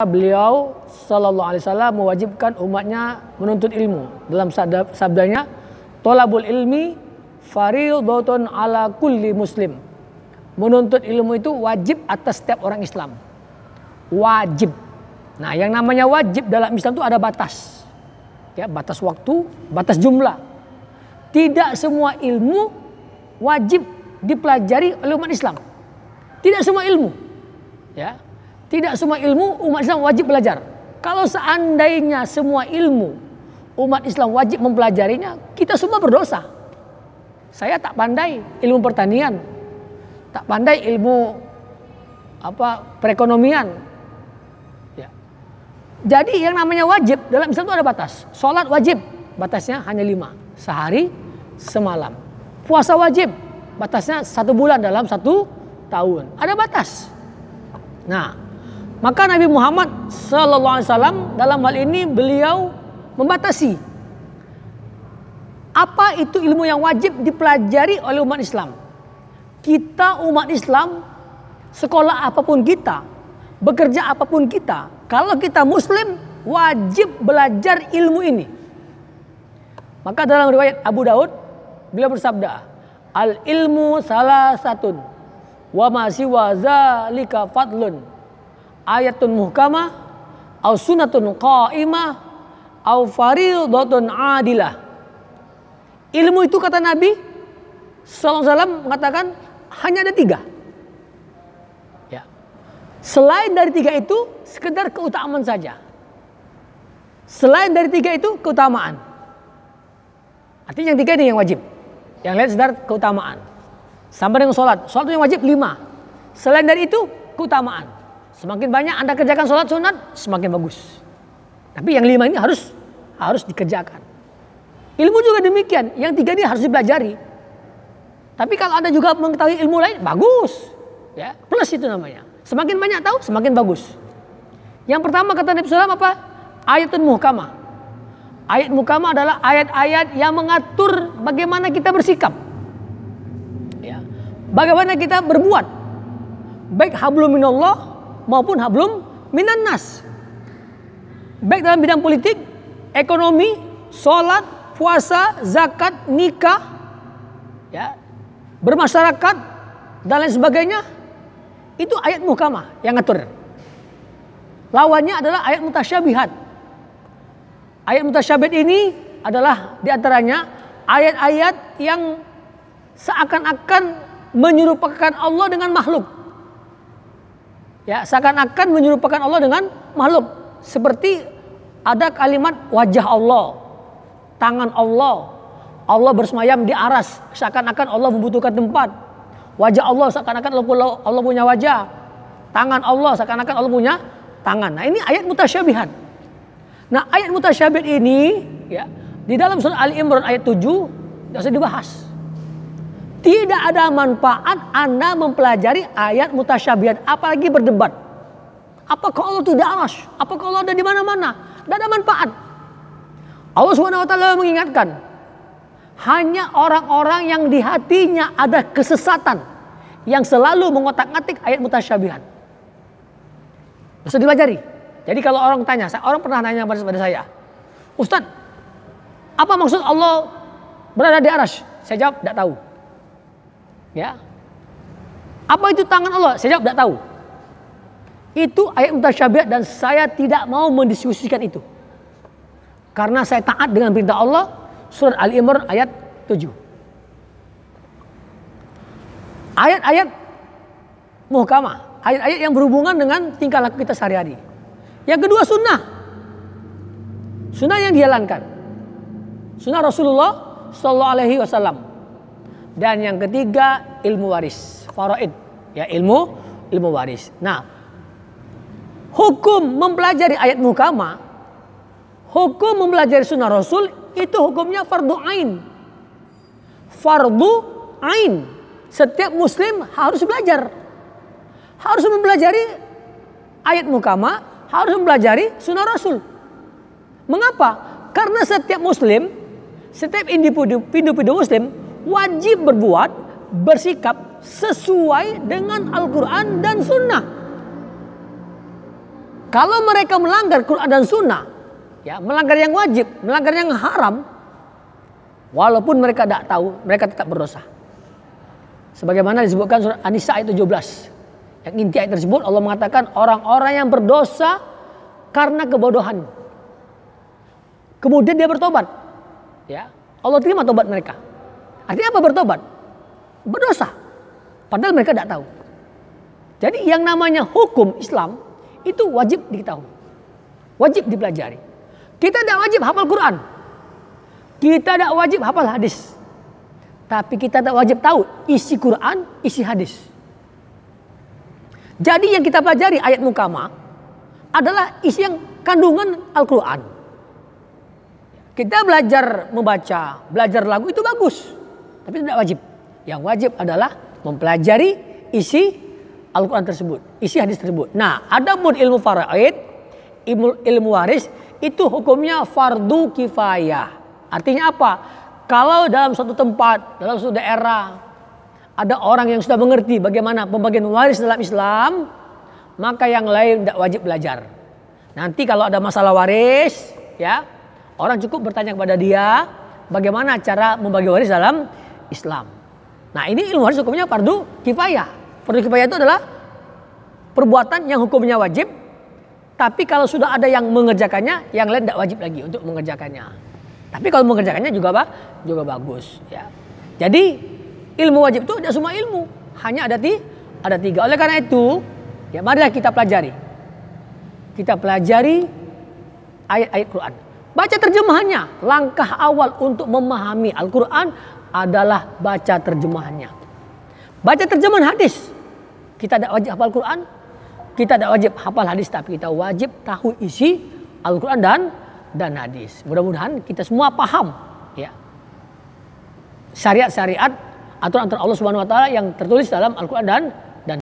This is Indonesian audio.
Beliau sallallahu alaihi wasallam mewajibkan umatnya menuntut ilmu. Dalam sabdanya, "Thalabul ilmi fardhatun ala kulli muslim." Menuntut ilmu itu wajib atas setiap orang Islam. Wajib. Nah, yang namanya wajib dalam Islam itu ada batas. Ya, batas waktu, batas jumlah. Tidak semua ilmu wajib dipelajari oleh umat Islam. Tidak semua ilmu. Ya. Tidak semua ilmu umat Islam wajib belajar. Kalau seandainya semua ilmu umat Islam wajib mempelajarinya, kita semua berdosa. Saya tak pandai ilmu pertanian, tak pandai ilmu perekonomian. Ya. Jadi yang namanya wajib dalam Islam itu ada batas. Sholat wajib, batasnya hanya 5 sehari semalam. Puasa wajib, batasnya 1 bulan dalam 1 tahun. Ada batas. Nah, maka Nabi Muhammad SAW dalam hal ini beliau membatasi apa itu ilmu yang wajib dipelajari oleh umat Islam. Kita umat Islam, sekolah apapun kita, bekerja apapun kita, kalau kita Muslim wajib belajar ilmu ini. Maka dalam riwayat Abu Daud beliau bersabda, "Al ilmu salasatun wa ma siwa zalika fadlun. Ayatun muhkamah, au sunnatun qa'imah, au faridatun adilah." Ilmu itu kata Nabi SAW mengatakan hanya ada 3. Ya. Selain dari 3 itu sekedar keutamaan saja. Selain dari 3 itu keutamaan. Artinya yang 3 ini yang wajib. Yang lain sekedar keutamaan. Sama dengan sholat. Sholat yang wajib 5. Selain dari itu keutamaan. Semakin banyak Anda kerjakan sholat sunat, semakin bagus. Tapi yang 5 ini harus dikerjakan. Ilmu juga demikian. Yang 3 ini harus dipelajari. Tapi kalau Anda juga mengetahui ilmu lain, bagus. Ya, plus itu namanya. Semakin banyak tahu, semakin bagus. Yang pertama kata Nabi SAW apa? Ayatun muhkamah. Ayat muhkamah adalah ayat-ayat yang mengatur bagaimana kita bersikap. Ya. Bagaimana kita berbuat. Baik hablum minallah maupun hablum minan nas. Baik dalam bidang politik, ekonomi, sholat, puasa, zakat, nikah, ya, bermasyarakat dan lain sebagainya. Itu ayat muhkamah yang ngatur. Lawannya adalah ayat mutasyabihat. Ayat mutasyabihat ini adalah diantaranya ayat-ayat yang seakan-akan menyerupakan Allah dengan makhluk. Ya, seakan-akan menyerupakan Allah dengan makhluk. Seperti ada kalimat wajah Allah, tangan Allah, Allah bersemayam di aras, seakan-akan Allah membutuhkan tempat. Wajah Allah seakan-akan Allah punya wajah. Tangan Allah seakan-akan Allah punya tangan. Nah, ini ayat mutasyabihat. Nah, ayat mutasyabihat ini ya, di dalam surah Ali Imran ayat 7 tidak usah dibahas. Tidak ada manfaat Anda mempelajari ayat mutasyabihat, apalagi berdebat. Apakah Allah itu di arsy? Apakah Allah ada di mana-mana? Tidak ada manfaat. Allah SWT mengingatkan, hanya orang-orang yang di hatinya ada kesesatan yang selalu mengotak-atik ayat mutasyabihat. Bisa dipelajari. Jadi kalau orang tanya, orang pernah nanya pada saya, "Ustadz, apa maksud Allah berada di arsy?" Saya jawab, tidak tahu. Ya, apa itu tangan Allah? Saya jawab tidak tahu. Itu ayat mutasyabihat dan saya tidak mau mendiskusikan itu. Karena saya taat dengan perintah Allah. Surat Ali Imran ayat 7. Ayat-ayat muhkamah, ayat-ayat yang berhubungan dengan tingkah laku kita sehari-hari. Yang kedua sunnah. Sunnah yang dijalankan. Sunnah Rasulullah SAW. Dan yang ketiga ilmu waris, faraid, ya, ilmu waris. Nah, hukum mempelajari ayat muhkamah, hukum mempelajari sunnah Rasul itu hukumnya fardu ain. Fardu ain. Setiap muslim harus belajar. Harus mempelajari ayat muhkamah, harus mempelajari sunnah Rasul. Mengapa? Karena setiap muslim, setiap individu muslim wajib berbuat, bersikap sesuai dengan Al-Quran dan Sunnah. kalau mereka melanggar Quran dan Sunnah, ya, melanggar yang wajib, melanggar yang haram, walaupun mereka tidak tahu, mereka tetap berdosa. Sebagaimana disebutkan surat An-Nisa ayat 17. Yang inti ayat tersebut Allah mengatakan orang-orang yang berdosa karena kebodohan. Kemudian dia bertobat. Ya, Allah terima tobat mereka. Artinya apa bertobat? Berdosa. Padahal mereka tidak tahu. Jadi yang namanya hukum Islam itu wajib diketahui. Wajib dipelajari. Kita tidak wajib hafal Quran. Kita tidak wajib hafal hadis. Tapi kita tidak wajib tahu isi Quran, isi hadis. Jadi yang kita pelajari ayat mukama adalah isi yang kandungan Al-Quran. Kita belajar membaca, belajar lagu itu bagus. Tapi tidak wajib. Yang wajib adalah mempelajari isi Al-Quran tersebut, isi hadis tersebut. Nah, adapun ilmu faraid, ilmu waris, itu hukumnya fardu kifayah. Artinya apa? Kalau dalam suatu tempat, dalam suatu daerah, ada orang yang sudah mengerti bagaimana pembagian waris dalam Islam, maka yang lain tidak wajib belajar. Nanti kalau ada masalah waris, ya, orang cukup bertanya kepada dia bagaimana cara membagi waris dalam Islam. Nah, ini ilmu waris hukumnya fardu kifayah. Fardu kifayah itu adalah perbuatan yang hukumnya wajib, tapi kalau sudah ada yang mengerjakannya, yang lain tidak wajib lagi untuk mengerjakannya. Tapi kalau mengerjakannya juga apa? Juga bagus. Ya. Jadi ilmu wajib itu tidak semua ilmu, hanya ada tiga. Oleh karena itu, ya marilah kita pelajari. Kita pelajari ayat-ayat Quran. Baca terjemahannya. Langkah awal untuk memahami Al-Quran adalah baca terjemahannya. Baca terjemahan hadis. Kita tidak wajib hafal Quran, kita tidak wajib hafal hadis, tapi kita wajib tahu isi Al-Quran dan hadis. Mudah-mudahan kita semua paham, ya, syariat-syariat aturan-aturan Allah Subhanahu Wa Taala yang tertulis dalam Al-Quran dan